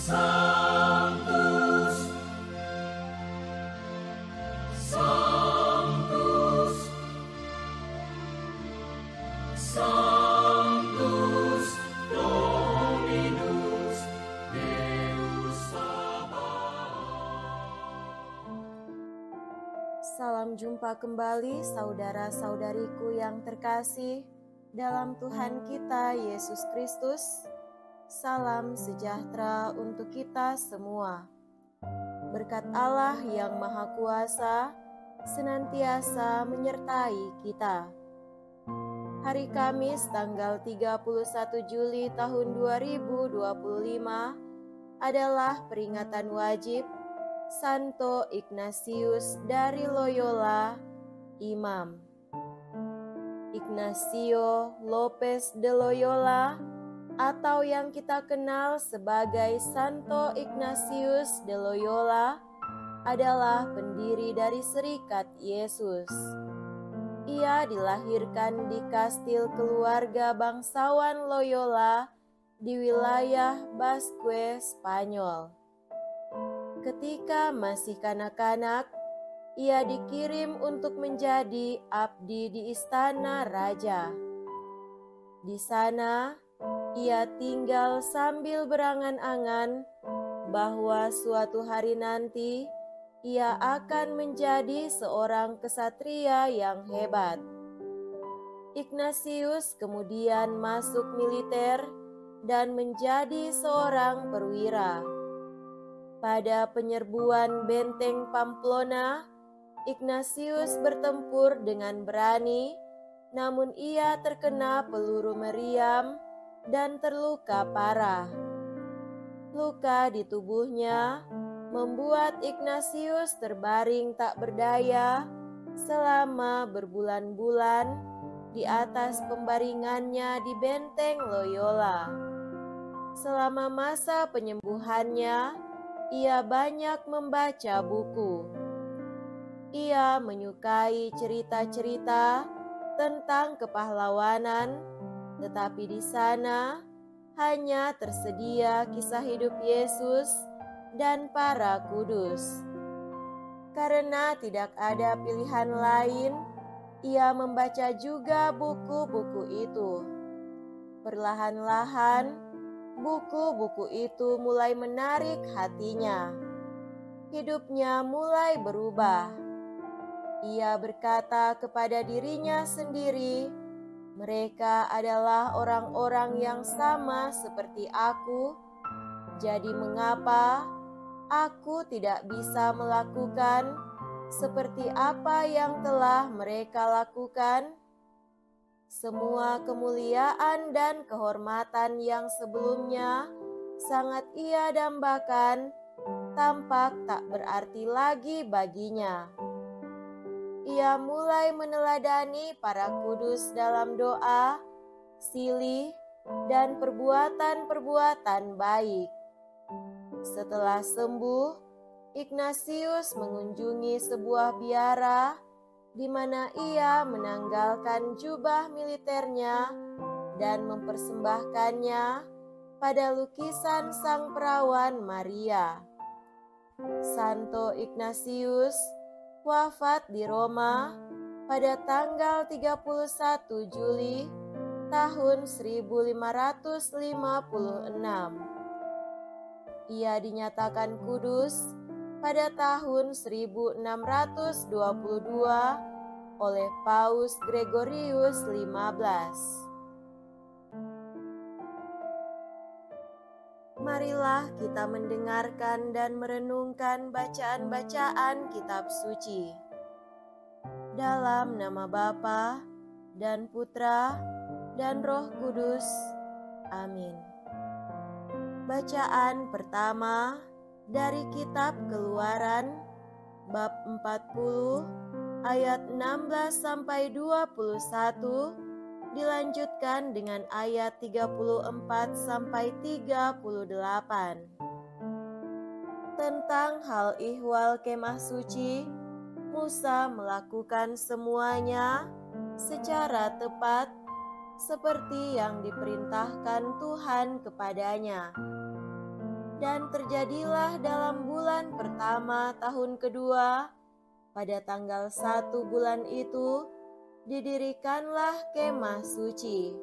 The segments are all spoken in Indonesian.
Sanctus, Sanctus, Sanctus Dominus Deus Sabaoth. Salam jumpa kembali saudara-saudariku yang terkasih dalam Tuhan kita Yesus Kristus. Salam sejahtera untuk kita semua. Berkat Allah yang Maha Kuasa senantiasa menyertai kita. Hari Kamis tanggal 31 Juli tahun 2025 adalah peringatan wajib Santo Ignatius dari Loyola, Imam. Ignacio Lopez de Loyola atau yang kita kenal sebagai Santo Ignatius de Loyola adalah pendiri dari Serikat Yesus. Ia dilahirkan di kastil keluarga bangsawan Loyola di wilayah Basque, Spanyol. Ketika masih kanak-kanak, ia dikirim untuk menjadi abdi di istana raja. Di sana, ia tinggal sambil berangan-angan bahwa suatu hari nanti ia akan menjadi seorang kesatria yang hebat. Ignatius kemudian masuk militer dan menjadi seorang perwira. Pada penyerbuan benteng Pamplona, Ignatius bertempur dengan berani, namun ia terkena peluru meriam dan terluka parah. Luka di tubuhnya membuat Ignatius terbaring tak berdaya selama berbulan-bulan di atas pembaringannya di benteng Loyola. Selama masa penyembuhannya, ia banyak membaca buku. Ia menyukai cerita-cerita tentang kepahlawanan, tetapi di sana hanya tersedia kisah hidup Yesus dan para kudus. Karena tidak ada pilihan lain, ia membaca juga buku-buku itu. Perlahan-lahan, buku-buku itu mulai menarik hatinya. Hidupnya mulai berubah. Ia berkata kepada dirinya sendiri, "Mereka adalah orang-orang yang sama seperti aku, jadi mengapa aku tidak bisa melakukan seperti apa yang telah mereka lakukan?" Semua kemuliaan dan kehormatan yang sebelumnya sangat ia dambakan tampak tak berarti lagi baginya. Ia mulai meneladani para kudus dalam doa, silih, dan perbuatan-perbuatan baik. Setelah sembuh, Ignatius mengunjungi sebuah biara di mana ia menanggalkan jubah militernya dan mempersembahkannya pada lukisan sang perawan Maria. Santo Ignatius wafat di Roma pada tanggal 31 Juli tahun 1556. Ia dinyatakan kudus pada tahun 1622 oleh Paus Gregorius XV. Marilah kita mendengarkan dan merenungkan bacaan-bacaan kitab suci. Dalam nama Bapa dan Putra dan Roh Kudus. Amin. Bacaan pertama dari kitab Keluaran bab 40 ayat 16 sampai 21 dilanjutkan dengan ayat 34 sampai 38. Tentang hal ihwal kemah suci, Musa melakukan semuanya secara tepat seperti yang diperintahkan Tuhan kepadanya. Dan terjadilah dalam bulan pertama tahun kedua, pada tanggal 1 bulan itu, didirikanlah kemah suci.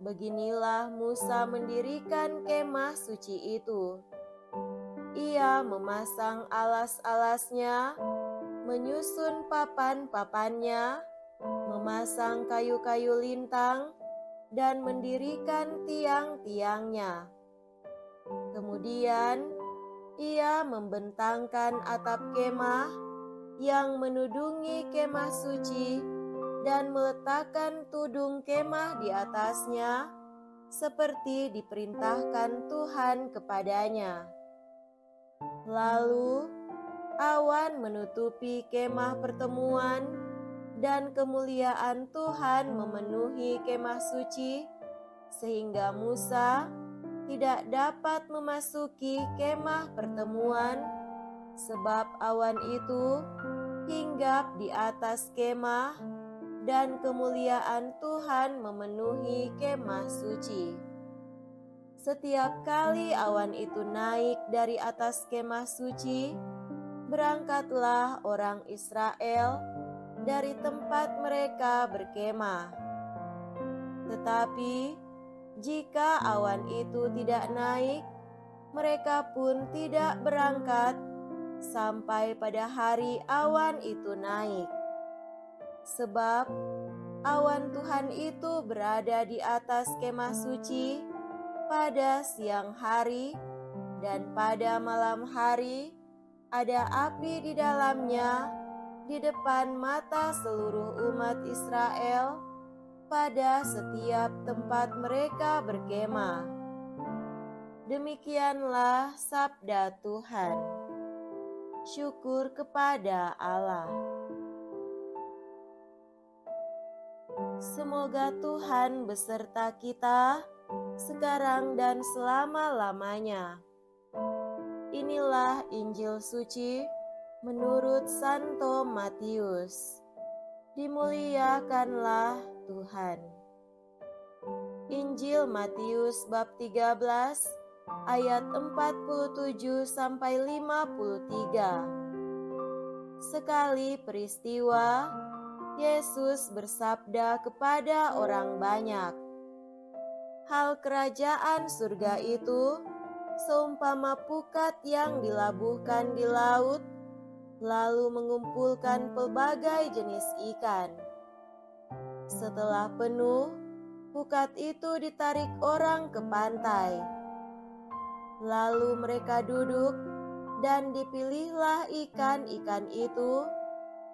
Beginilah Musa mendirikan kemah suci itu. Ia memasang alas-alasnya, menyusun papan-papannya, memasang kayu-kayu lintang, dan mendirikan tiang-tiangnya. Kemudian, ia membentangkan atap kemah yang menudungi kemah suci dan meletakkan tudung kemah di atasnya, seperti diperintahkan Tuhan kepadanya. Lalu, awan menutupi kemah pertemuan, dan kemuliaan Tuhan memenuhi kemah suci, sehingga Musa tidak dapat memasuki kemah pertemuan, sebab awan itu hinggap di atas kemah, dan kemuliaan Tuhan memenuhi kemah suci. Setiap kali awan itu naik dari atas kemah suci, berangkatlah orang Israel dari tempat mereka berkemah. Tetapi jika awan itu tidak naik, mereka pun tidak berangkat sampai pada hari awan itu naik. Sebab awan Tuhan itu berada di atas kemah suci pada siang hari, dan pada malam hari ada api di dalamnya di depan mata seluruh umat Israel pada setiap tempat mereka berkemah. Demikianlah sabda Tuhan. Syukur kepada Allah. Semoga Tuhan beserta kita sekarang dan selama-lamanya. Inilah Injil suci menurut Santo Matius. Dimuliakanlah Tuhan. Injil Matius bab 13 ayat 47 sampai 53. Sekali peristiwa, Yesus bersabda kepada orang banyak, "Hal kerajaan surga itu seumpama pukat yang dilabuhkan di laut, lalu mengumpulkan pelbagai jenis ikan. Setelah penuh, pukat itu ditarik orang ke pantai. Lalu mereka duduk, dan dipilihlah ikan-ikan itu.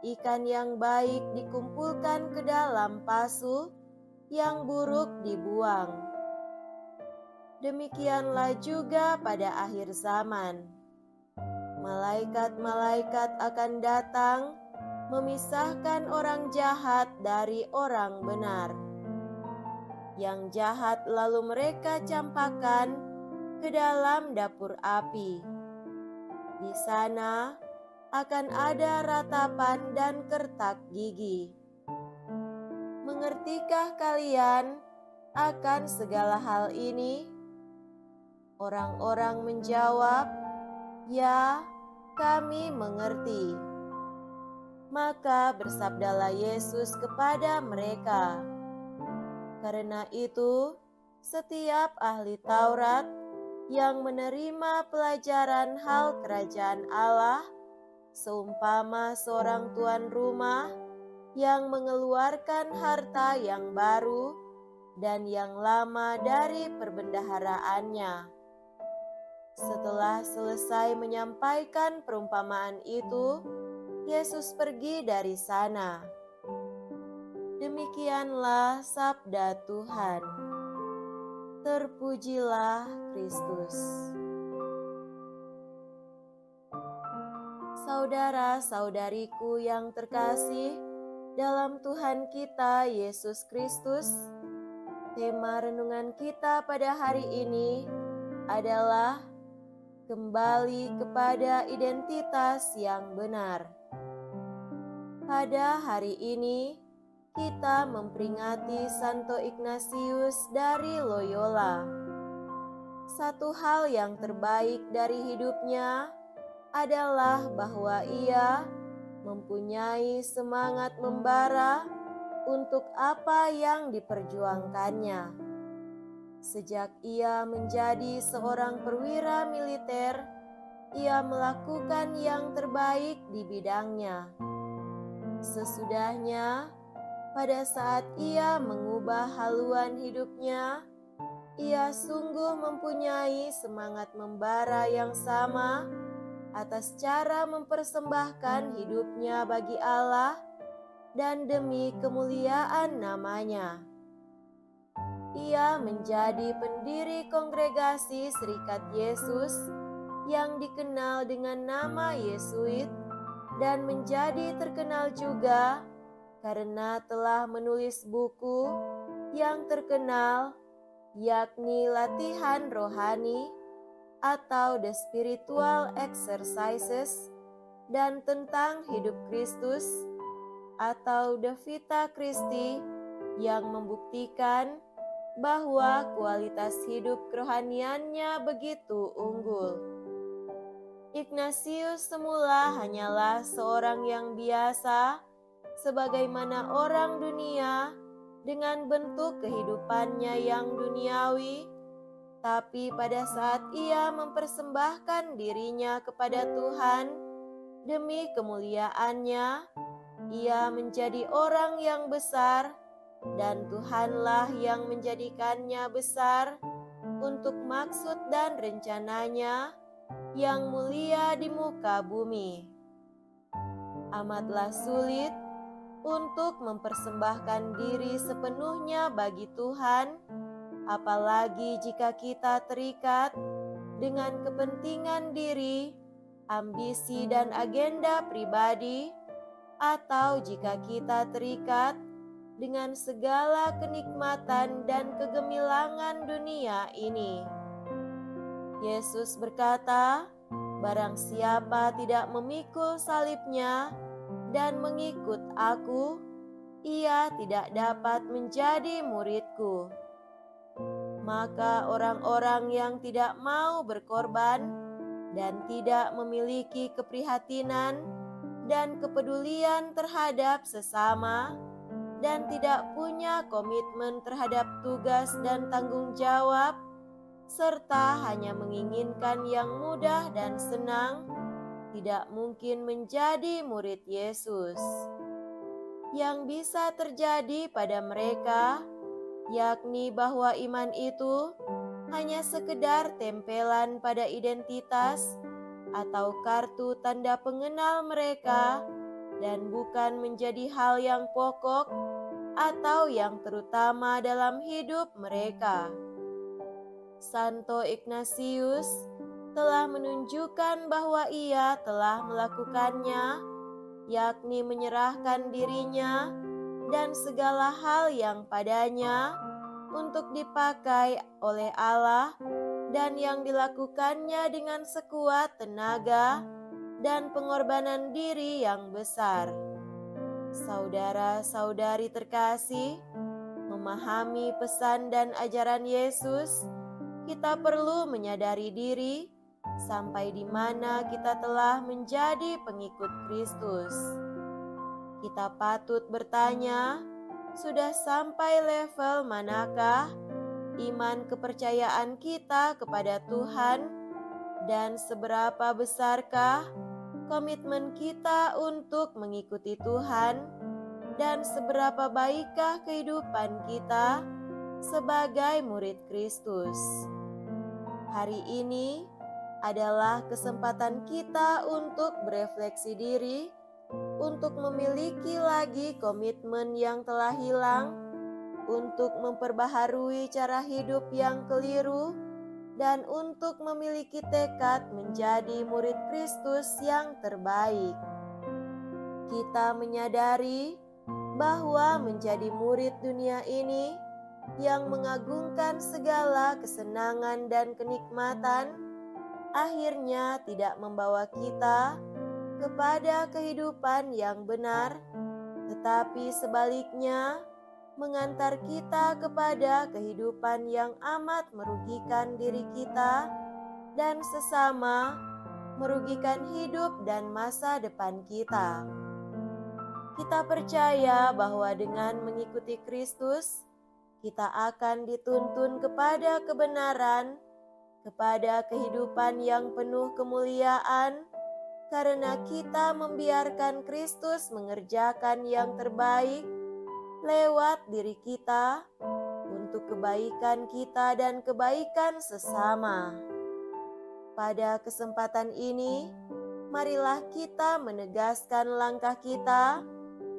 Ikan yang baik dikumpulkan ke dalam pasu, yang buruk dibuang. Demikianlah juga pada akhir zaman. Malaikat-malaikat akan datang memisahkan orang jahat dari orang benar. Yang jahat lalu mereka campakkan ke dalam dapur api. Di sana akan ada ratapan dan kertak gigi. Mengertikah kalian akan segala hal ini?" Orang-orang menjawab, "Ya, kami mengerti." Maka bersabdalah Yesus kepada mereka, "Karena itu, setiap ahli Taurat yang menerima pelajaran hal kerajaan Allah, seumpama seorang tuan rumah yang mengeluarkan harta yang baru dan yang lama dari perbendaharaannya. Setelah selesai menyampaikan perumpamaan itu, Yesus pergi dari sana. Demikianlah sabda Tuhan. Terpujilah Kristus. Saudara-saudariku yang terkasih dalam Tuhan kita Yesus Kristus, tema renungan kita pada hari ini adalah kembali kepada identitas yang benar. Pada hari ini, kita memperingati Santo Ignatius dari Loyola. Satu hal yang terbaik dari hidupnya adalah bahwa ia mempunyai semangat membara untuk apa yang diperjuangkannya. Sejak ia menjadi seorang perwira militer, ia melakukan yang terbaik di bidangnya. Sesudahnya, pada saat ia mengubah haluan hidupnya, ia sungguh mempunyai semangat membara yang sama atas cara mempersembahkan hidupnya bagi Allah dan demi kemuliaan namanya. Ia menjadi pendiri kongregasi Serikat Yesus yang dikenal dengan nama Yesuit dan menjadi terkenal juga karena telah menulis buku yang terkenal, yakni Latihan Rohani atau The Spiritual Exercises, dan tentang hidup Kristus atau The Vita Christi, yang membuktikan bahwa kualitas hidup kerohaniannya begitu unggul. Ignatius semula hanyalah seorang yang biasa, sebagaimana orang dunia dengan bentuk kehidupannya yang duniawi, tapi pada saat ia mempersembahkan dirinya kepada Tuhan demi kemuliaannya, ia menjadi orang yang besar, dan Tuhanlah yang menjadikannya besar untuk maksud dan rencananya yang mulia di muka bumi. Amatlah sulit untuk mempersembahkan diri sepenuhnya bagi Tuhan, apalagi jika kita terikat dengan kepentingan diri, ambisi dan agenda pribadi, atau jika kita terikat dengan segala kenikmatan dan kegemilangan dunia ini. Yesus berkata, "Barang siapa tidak memikul salibnya dan mengikut aku, ia tidak dapat menjadi muridku." Maka orang-orang yang tidak mau berkorban dan tidak memiliki keprihatinan dan kepedulian terhadap sesama, dan tidak punya komitmen terhadap tugas dan tanggung jawab, serta hanya menginginkan yang mudah dan senang, tidak mungkin menjadi murid Yesus. Yang bisa terjadi pada mereka, yakni bahwa iman itu hanya sekedar tempelan pada identitas atau kartu tanda pengenal mereka, dan bukan menjadi hal yang pokok atau yang terutama dalam hidup mereka. Santo Ignatius telah menunjukkan bahwa ia telah melakukannya, yakni menyerahkan dirinya dan segala hal yang padanya untuk dipakai oleh Allah, dan yang dilakukannya dengan sekuat tenaga dan pengorbanan diri yang besar. Saudara-saudari terkasih, memahami pesan dan ajaran Yesus, kita perlu menyadari diri sampai di mana kita telah menjadi pengikut Kristus. Kita patut bertanya, sudah sampai level manakah iman kepercayaan kita kepada Tuhan, dan seberapa besarkah komitmen kita untuk mengikuti Tuhan, dan seberapa baikkah kehidupan kita sebagai murid Kristus. Hari ini adalah kesempatan kita untuk berefleksi diri, untuk memiliki lagi komitmen yang telah hilang, untuk memperbaharui cara hidup yang keliru, dan untuk memiliki tekad menjadi murid Kristus yang terbaik. Kita menyadari bahwa menjadi murid dunia ini yang mengagungkan segala kesenangan dan kenikmatan, akhirnya tidak membawa kita kepada kehidupan yang benar, tetapi sebaliknya mengantar kita kepada kehidupan yang amat merugikan diri kita dan sesama, merugikan hidup dan masa depan kita. Kita percaya bahwa dengan mengikuti Kristus, kita akan dituntun kepada kebenaran, kepada kehidupan yang penuh kemuliaan, karena kita membiarkan Kristus mengerjakan yang terbaik lewat diri kita untuk kebaikan kita dan kebaikan sesama. Pada kesempatan ini, marilah kita menegaskan langkah kita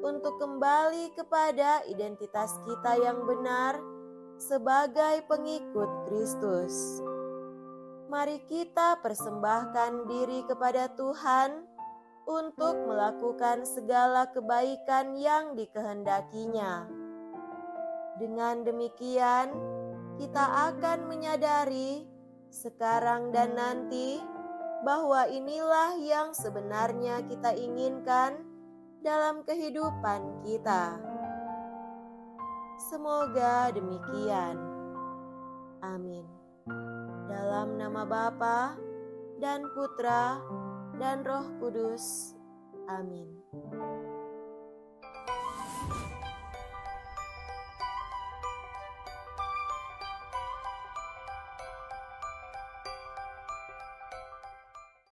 untuk kembali kepada identitas kita yang benar sebagai pengikut Kristus. Mari kita persembahkan diri kepada Tuhan untuk melakukan segala kebaikan yang dikehendakinya. Dengan demikian, kita akan menyadari sekarang dan nanti bahwa inilah yang sebenarnya kita inginkan dalam kehidupan kita. Semoga demikian. Amin. Dalam nama Bapa dan Putra dan Roh Kudus. Amin.